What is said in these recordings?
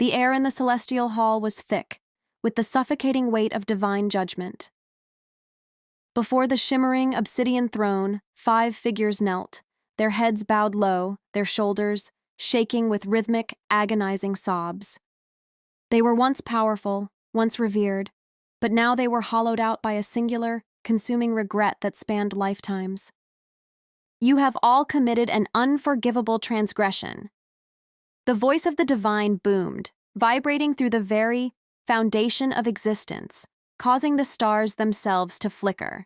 The air in the celestial hall was thick, with the suffocating weight of divine judgment. Before the shimmering obsidian throne, 5 figures knelt, their heads bowed low, their shoulders shaking with rhythmic, agonizing sobs. They were once powerful, once revered, but now they were hollowed out by a singular, consuming regret that spanned lifetimes. You have all committed an unforgivable transgression. The voice of the divine boomed, vibrating through the very foundation of existence, causing the stars themselves to flicker.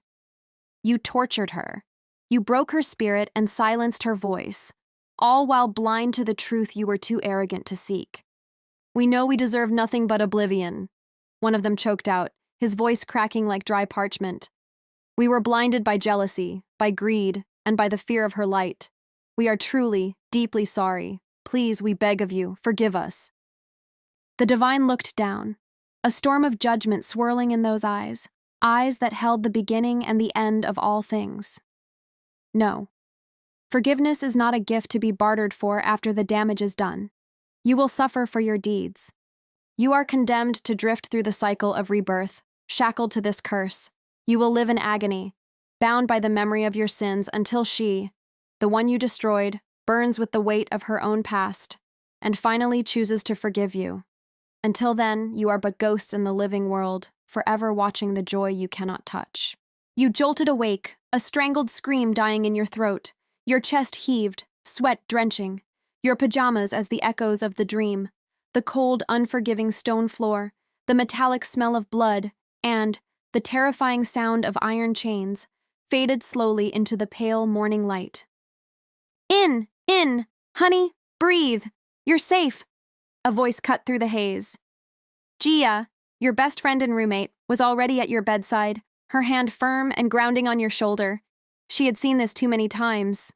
You tortured her. You broke her spirit and silenced her voice, all while blind to the truth you were too arrogant to seek. We know we deserve nothing but oblivion, one of them choked out, his voice cracking like dry parchment. We were blinded by jealousy, by greed, and by the fear of her light. We are truly, deeply sorry. Please, we beg of you, forgive us. The divine looked down, a storm of judgment swirling in those eyes that held the beginning and the end of all things. No. Forgiveness is not a gift to be bartered for after the damage is done. You will suffer for your deeds. You are condemned to drift through the cycle of rebirth, shackled to this curse. You will live in agony, bound by the memory of your sins until she, the one you destroyed, burns with the weight of her own past, and finally chooses to forgive you. Until then, you are but ghosts in the living world, forever watching the joy you cannot touch. You jolted awake, a strangled scream dying in your throat, your chest heaved, sweat drenching, your pajamas as the echoes of the dream, the cold, unforgiving stone floor, the metallic smell of blood, and the terrifying sound of iron chains faded slowly into the pale morning light. In, honey, breathe, you're safe, a voice cut through the haze. Gia, your best friend and roommate, was already at your bedside, her hand firm and grounding on your shoulder. She had seen this too many times.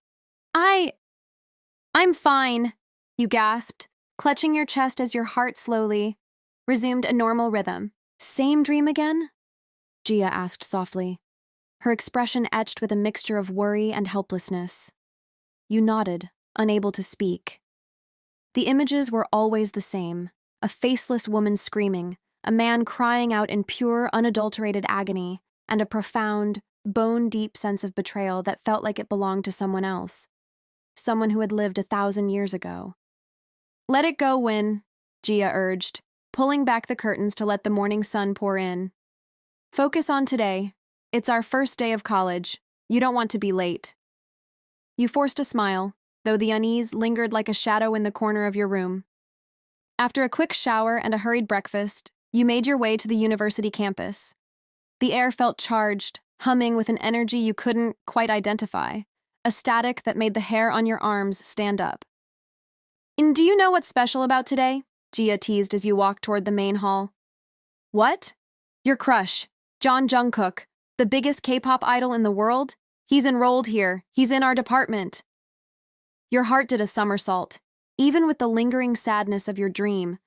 I'm fine, you gasped, clutching your chest as your heart slowly resumed a normal rhythm. Same dream again? Gia asked softly, her expression etched with a mixture of worry and helplessness. You nodded, unable to speak. The images were always the same, a faceless woman screaming, a man crying out in pure, unadulterated agony, and a profound, bone-deep sense of betrayal that felt like it belonged to someone else, someone who had lived 1,000 years ago. Let it go, Win, Gia urged, pulling back the curtains to let the morning sun pour in. Focus on today. It's our first day of college. You don't want to be late. You forced a smile, though the unease lingered like a shadow in the corner of your room. After a quick shower and a hurried breakfast, you made your way to the university campus. The air felt charged, humming with an energy you couldn't quite identify, a static that made the hair on your arms stand up. And do you know what's special about today? Gia teased as you walked toward the main hall. What? Your crush, John Jungkook, the biggest K-pop idol in the world? He's enrolled here. He's in our department. Your heart did a somersault, even with the lingering sadness of your dream.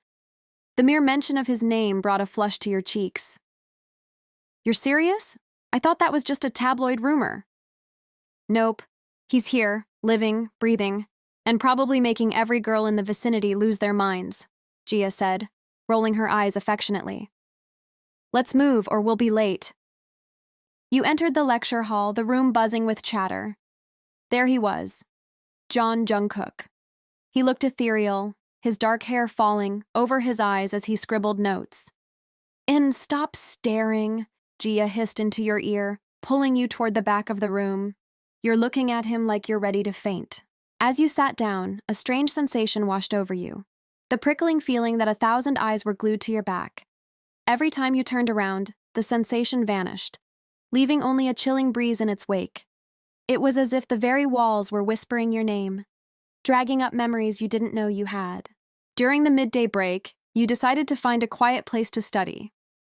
The mere mention of his name brought a flush to your cheeks. You're serious? I thought that was just a tabloid rumor. Nope. He's here, living, breathing, and probably making every girl in the vicinity lose their minds, Gia said, rolling her eyes affectionately. Let's move or we'll be late. You entered the lecture hall, the room buzzing with chatter. There he was, John Jungkook. He looked ethereal, his dark hair falling over his eyes as he scribbled notes. And stop staring, Gia hissed into your ear, pulling you toward the back of the room. You're looking at him like you're ready to faint. As you sat down, a strange sensation washed over you. The prickling feeling that 1,000 eyes were glued to your back. Every time you turned around, the sensation vanished, leaving only a chilling breeze in its wake. It was as if the very walls were whispering your name, dragging up memories you didn't know you had. During the midday break, you decided to find a quiet place to study.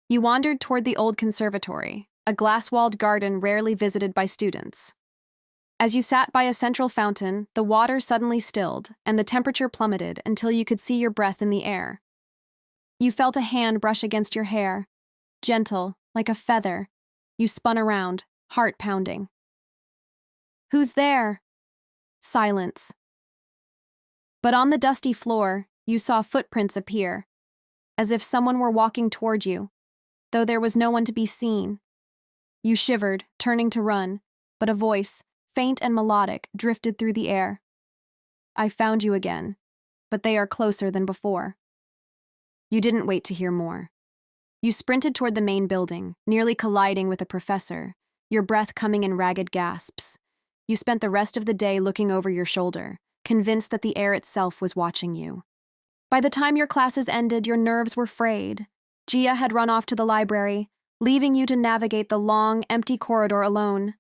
You wandered toward the old conservatory, a glass-walled garden rarely visited by students. As you sat by a central fountain, the water suddenly stilled, and the temperature plummeted until you could see your breath in the air. You felt a hand brush against your hair, gentle, like a feather. You spun around, heart pounding. Who's there? Silence. But on the dusty floor, you saw footprints appear, as if someone were walking toward you, though there was no one to be seen. You shivered, turning to run, but a voice, faint and melodic, drifted through the air. I found you again, but they are closer than before. You didn't wait to hear more. You sprinted toward the main building, nearly colliding with a professor, your breath coming in ragged gasps. You spent the rest of the day looking over your shoulder, convinced that the air itself was watching you. By the time your classes ended, your nerves were frayed. Gia had run off to the library, leaving you to navigate the long, empty corridor alone.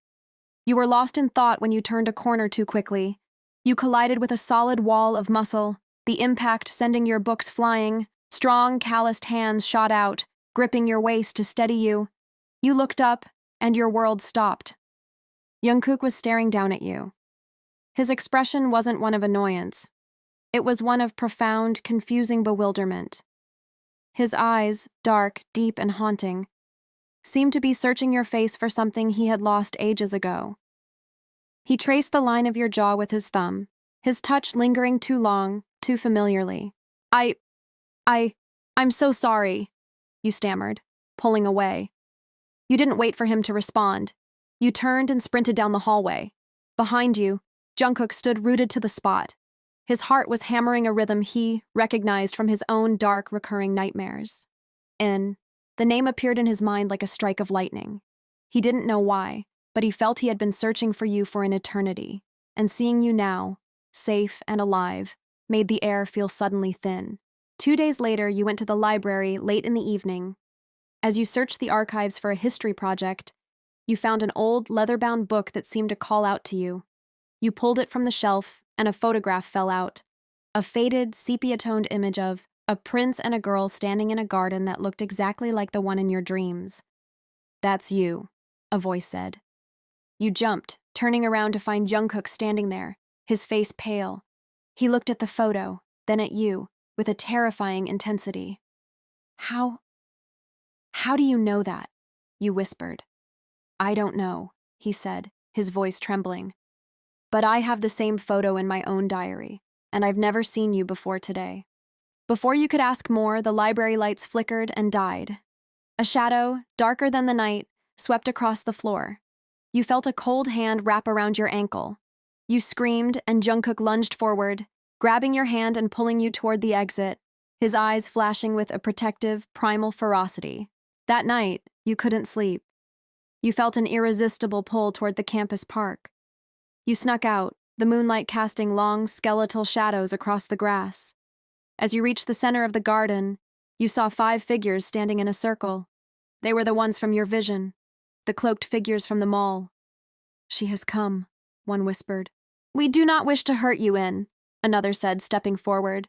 You were lost in thought when you turned a corner too quickly. You collided with a solid wall of muscle, the impact sending your books flying. Strong, calloused hands shot out, gripping your waist to steady you. You looked up, and your world stopped. Jungkook was staring down at you. His expression wasn't one of annoyance. It was one of profound, confusing bewilderment. His eyes, dark, deep, and haunting, seemed to be searching your face for something he had lost ages ago. He traced the line of your jaw with his thumb, his touch lingering too long, too familiarly. I'm so sorry, you stammered, pulling away. You didn't wait for him to respond. You turned and sprinted down the hallway. Behind you, Jungkook stood rooted to the spot. His heart was hammering a rhythm he recognized from his own dark, recurring nightmares. The name appeared in his mind like a strike of lightning. He didn't know why, but he felt he had been searching for you for an eternity, and seeing you now, safe and alive, made the air feel suddenly thin. 2 days later, you went to the library late in the evening. As you searched the archives for a history project, you found an old, leather-bound book that seemed to call out to you. You pulled it from the shelf, and a photograph fell out. A faded, sepia-toned image of a prince and a girl standing in a garden that looked exactly like the one in your dreams. "That's you," a voice said. You jumped, turning around to find Jungkook standing there, his face pale. He looked at the photo, then at you, with a terrifying intensity. How do you know that?" you whispered. "I don't know," he said, his voice trembling. "But I have the same photo in my own diary, and I've never seen you before today." Before you could ask more, the library lights flickered and died. A shadow, darker than the night, swept across the floor. You felt a cold hand wrap around your ankle. You screamed, and Jungkook lunged forward, grabbing your hand and pulling you toward the exit, his eyes flashing with a protective, primal ferocity. That night, you couldn't sleep. You felt an irresistible pull toward the campus park. You snuck out, the moonlight casting long, skeletal shadows across the grass. As you reached the center of the garden, you saw 5 figures standing in a circle. They were the ones from your vision, the cloaked figures from the mall. "She has come," one whispered. "We do not wish to hurt you, In," another said, stepping forward.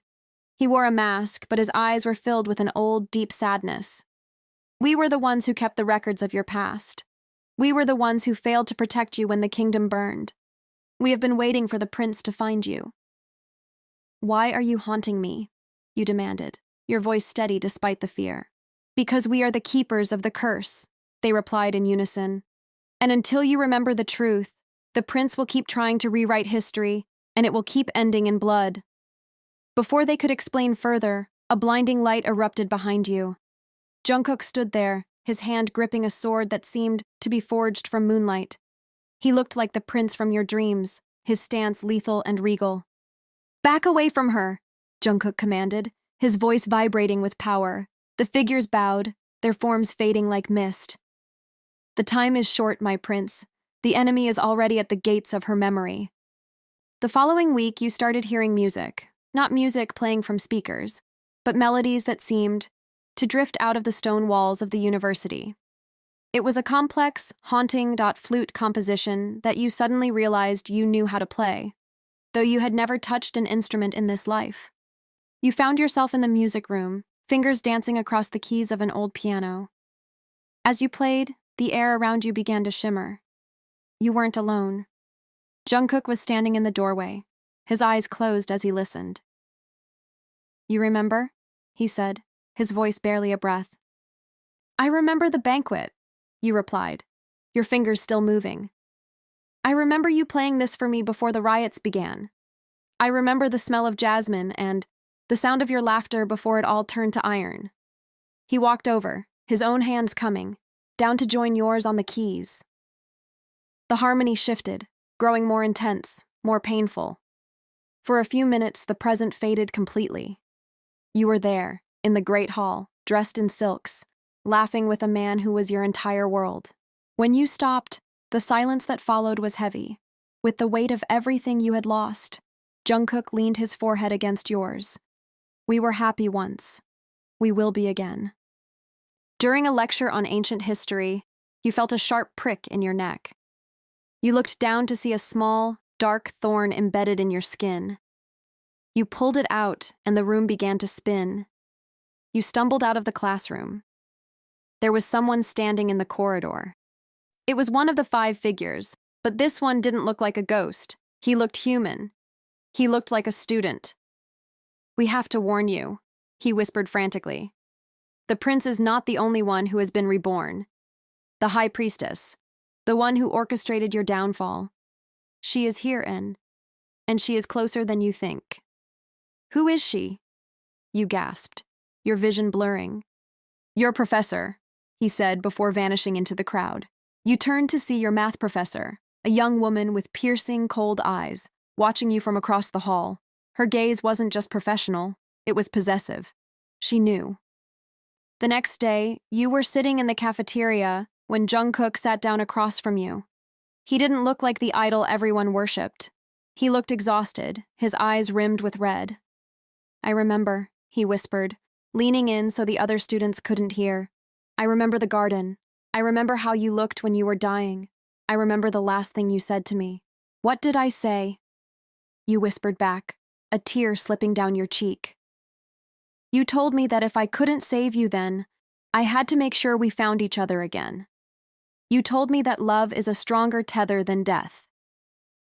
He wore a mask, but his eyes were filled with an old, deep sadness. "We were the ones who kept the records of your past. We were the ones who failed to protect you when the kingdom burned. We have been waiting for the prince to find you." "Why are you haunting me?" you demanded, your voice steady despite the fear. "Because we are the keepers of the curse," they replied in unison. "And until you remember the truth, the prince will keep trying to rewrite history, and it will keep ending in blood." Before they could explain further, a blinding light erupted behind you. Jungkook stood there, his hand gripping a sword that seemed to be forged from moonlight. He looked like the prince from your dreams, his stance lethal and regal. "Back away from her," Jungkook commanded, his voice vibrating with power. The figures bowed, their forms fading like mist. "The time is short, my prince. The enemy is already at the gates of her memory." The following week, you started hearing music, not music playing from speakers, but melodies that seemed to drift out of the stone walls of the university. It was a complex, haunting flute composition that you suddenly realized you knew how to play, though you had never touched an instrument in this life. You found yourself in the music room, fingers dancing across the keys of an old piano. As you played, the air around you began to shimmer. You weren't alone. Jungkook was standing in the doorway, his eyes closed as he listened. "You remember?" he said, his voice barely a breath. "I remember the banquet," you replied, your fingers still moving. "I remember you playing this for me before the riots began. I remember the smell of jasmine and the sound of your laughter before it all turned to iron." He walked over, his own hands coming, down to join yours on the keys. The harmony shifted, growing more intense, more painful. For a few minutes, the present faded completely. You were there, in the great hall, dressed in silks, laughing with a man who was your entire world. When you stopped, the silence that followed was heavy. With the weight of everything you had lost, Jungkook leaned his forehead against yours. We were happy once. We will be again. During a lecture on ancient history, you felt a sharp prick in your neck. You looked down to see a small, dark thorn embedded in your skin. You pulled it out, and the room began to spin. You stumbled out of the classroom. There was someone standing in the corridor. It was one of the 5 figures, but this one didn't look like a ghost. He looked human. He looked like a student. We have to warn you, he whispered frantically. The prince is not the only one who has been reborn. The high priestess, the one who orchestrated your downfall. She is here, and she is closer than you think. Who is she? You gasped, your vision blurring. Your professor, he said before vanishing into the crowd. You turned to see your math professor, a young woman with piercing, cold eyes, watching you from across the hall. Her gaze wasn't just professional, it was possessive. She knew. The next day, you were sitting in the cafeteria when Jungkook sat down across from you. He didn't look like the idol everyone worshipped. He looked exhausted, his eyes rimmed with red. I remember, he whispered, leaning in so the other students couldn't hear. I remember the garden. I remember how you looked when you were dying. I remember the last thing you said to me. What did I say? You whispered back, a tear slipping down your cheek. You told me that if I couldn't save you then, I had to make sure we found each other again. You told me that love is a stronger tether than death.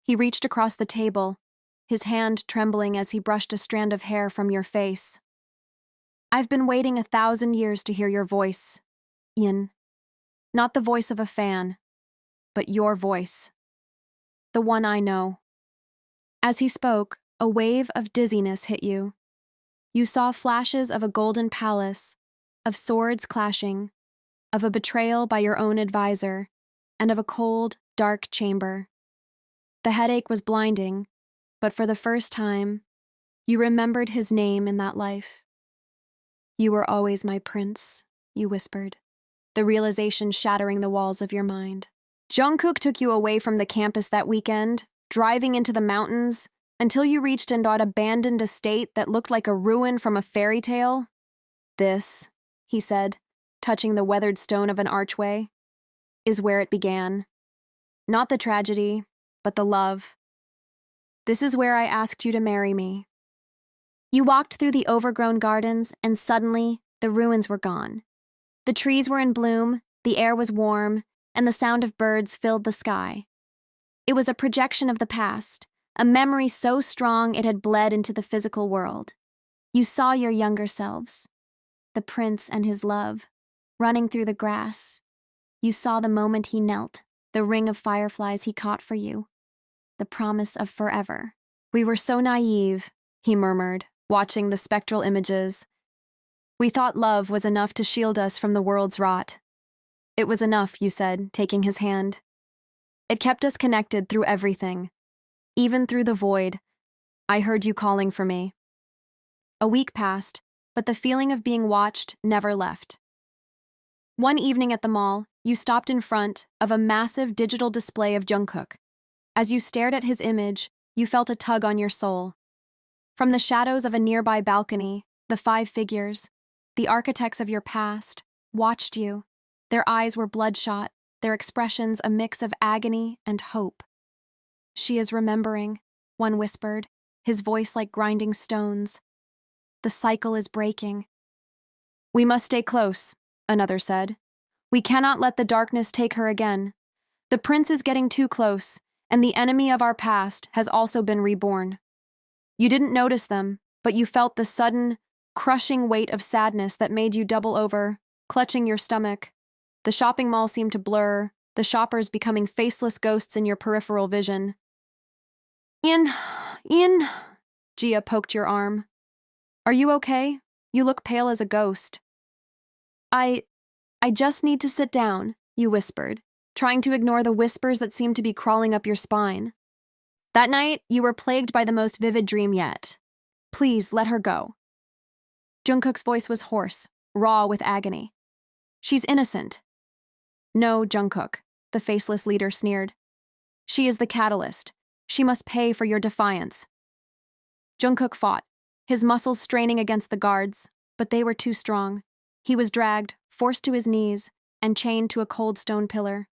He reached across the table, his hand trembling as he brushed a strand of hair from your face. I've been waiting 1,000 years to hear your voice, Ian. Not the voice of a fan, but your voice. The one I know. As he spoke, a wave of dizziness hit you. You saw flashes of a golden palace, of swords clashing, of a betrayal by your own advisor, and of a cold, dark chamber. The headache was blinding, but for the first time, you remembered his name in that life. You were always my prince, you whispered, the realization shattering the walls of your mind. Jungkook took you away from the campus that weekend, driving into the mountains, until you reached an abandoned estate that looked like a ruin from a fairy tale. This, he said, touching the weathered stone of an archway, is where it began. Not the tragedy, but the love. This is where I asked you to marry me. You walked through the overgrown gardens, and suddenly, the ruins were gone. The trees were in bloom, the air was warm, and the sound of birds filled the sky. It was a projection of the past, a memory so strong it had bled into the physical world. You saw your younger selves, the prince and his love, running through the grass. You saw the moment he knelt, the ring of fireflies he caught for you, the promise of forever. We were so naive, he murmured, watching the spectral images. We thought love was enough to shield us from the world's rot. It was enough, you said, taking his hand. It kept us connected through everything. Even through the void, I heard you calling for me. A week passed, but the feeling of being watched never left. One evening at the mall, you stopped in front of a massive digital display of Jungkook. As you stared at his image, you felt a tug on your soul. From the shadows of a nearby balcony, the 5 figures, the architects of your past, watched you. Their eyes were bloodshot, their expressions a mix of agony and hope. She is remembering, one whispered, his voice like grinding stones. The cycle is breaking. We must stay close, another said. We cannot let the darkness take her again. The prince is getting too close, and the enemy of our past has also been reborn. You didn't notice them, but you felt the sudden, crushing weight of sadness that made you double over, clutching your stomach. The shopping mall seemed to blur, the shoppers becoming faceless ghosts in your peripheral vision. Ian, Gia poked your arm. Are you okay? You look pale as a ghost. I just need to sit down, you whispered, trying to ignore the whispers that seemed to be crawling up your spine. That night, you were plagued by the most vivid dream yet. Please, let her go. Jungkook's voice was hoarse, raw with agony. She's innocent. No, Jungkook, the faceless leader sneered. She is the catalyst. She must pay for your defiance. Jungkook fought, his muscles straining against the guards, but they were too strong. He was dragged, forced to his knees, and chained to a cold stone pillar.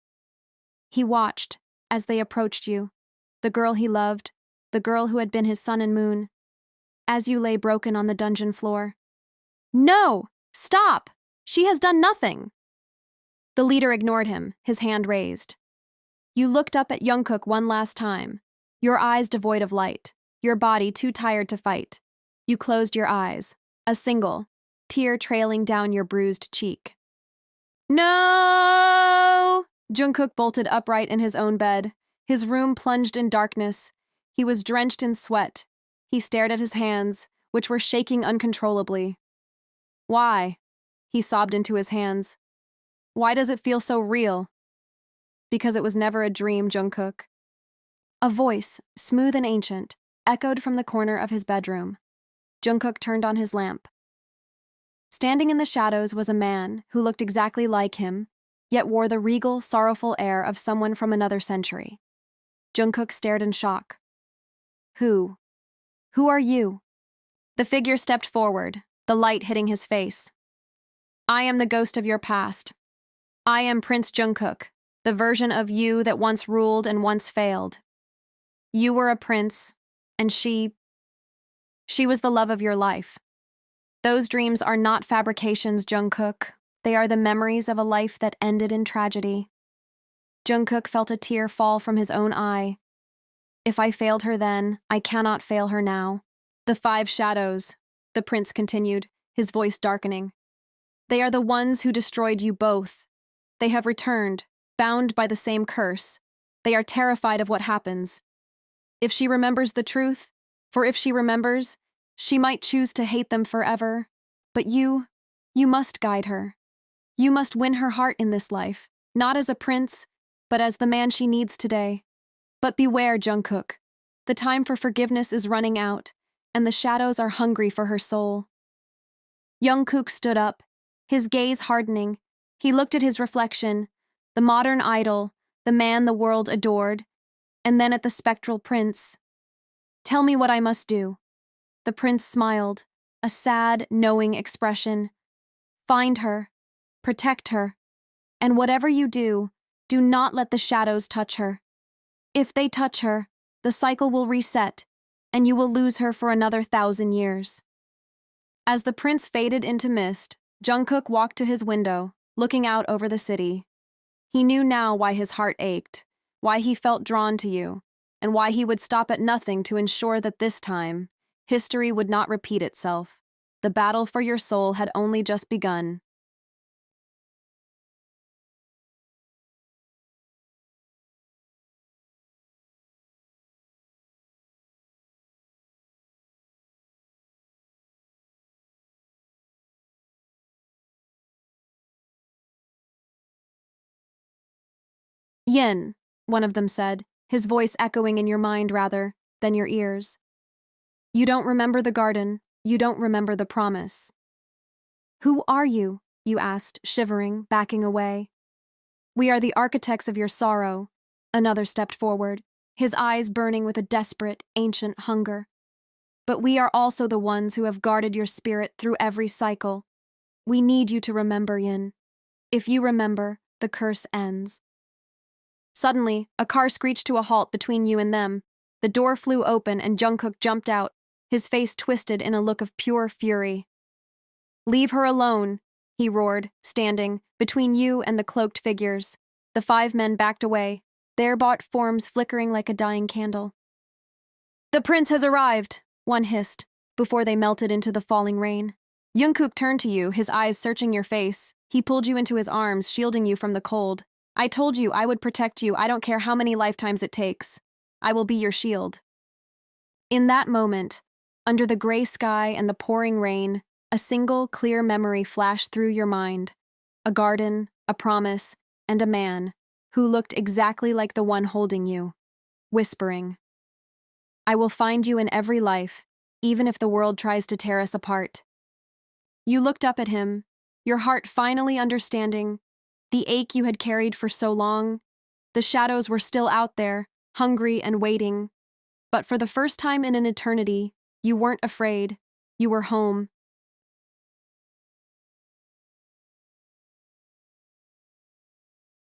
He watched as they approached you, the girl he loved, the girl who had been his sun and moon, as you lay broken on the dungeon floor. No! Stop! She has done nothing! The leader ignored him, his hand raised. You looked up at Jungkook one last time, your eyes devoid of light, your body too tired to fight. You closed your eyes, a single tear trailing down your bruised cheek. No! Jungkook bolted upright in his own bed. His room plunged in darkness. He was drenched in sweat. He stared at his hands, which were shaking uncontrollably. Why? He sobbed into his hands. Why does it feel so real? Because it was never a dream, Jungkook. A voice, smooth and ancient, echoed from the corner of his bedroom. Jungkook turned on his lamp. Standing in the shadows was a man who looked exactly like him, yet wore the regal, sorrowful air of someone from another century. Jungkook stared in shock. Who? Who are you? The figure stepped forward, the light hitting his face. I am the ghost of your past. I am Prince Jungkook, the version of you that once ruled and once failed. You were a prince, and she was the love of your life. Those dreams are not fabrications, Jungkook. They are the memories of a life that ended in tragedy. Jungkook felt a tear fall from his own eye. If I failed her then, I cannot fail her now. The 5 shadows, the prince continued, his voice darkening. They are the ones who destroyed you both. They have returned, bound by the same curse. They are terrified of what happens. If she remembers the truth, for if she remembers, she might choose to hate them forever. But you must guide her. You must win her heart in this life, not as a prince, but as the man she needs today. But beware, Jungkook. The time for forgiveness is running out, and the shadows are hungry for her soul. Jungkook stood up, his gaze hardening. He looked at his reflection, the modern idol, the man the world adored, and then at the spectral prince. Tell me what I must do. The prince smiled, a sad, knowing expression. Find her, protect her, and whatever you do not let the shadows touch her. If they touch her, the cycle will reset, and you will lose her for another 1,000 years. As the prince faded into mist, Jungkook walked to his window, looking out over the city. He knew now why his heart ached, why he felt drawn to you, and why he would stop at nothing to ensure that this time, history would not repeat itself. The battle for your soul had only just begun. Yin, one of them said, his voice echoing in your mind rather than your ears. You don't remember the garden, you don't remember the promise. Who are you? You asked, shivering, backing away. We are the architects of your sorrow. Another stepped forward, his eyes burning with a desperate, ancient hunger. But we are also the ones who have guarded your spirit through every cycle. We need you to remember, Yin. If you remember, the curse ends. Suddenly, a car screeched to a halt between you and them. The door flew open and Jungkook jumped out, his face twisted in a look of pure fury. Leave her alone, he roared, standing between you and the cloaked figures. The 5 men backed away, their bought forms flickering like a dying candle. The prince has arrived, one hissed, before they melted into the falling rain. Jungkook turned to you, his eyes searching your face. He pulled you into his arms, shielding you from the cold. I told you I would protect you. I don't care how many lifetimes it takes. I will be your shield. In that moment, under the gray sky and the pouring rain, a single clear memory flashed through your mind. a garden, a promise, and a man who looked exactly like the one holding you, whispering, "I will find you in every life, even if the world tries to tear us apart." You looked up at him, your heart finally understanding the ache you had carried for so long. The shadows were still out there, hungry and waiting. But for the first time in an eternity, you weren't afraid. You were home,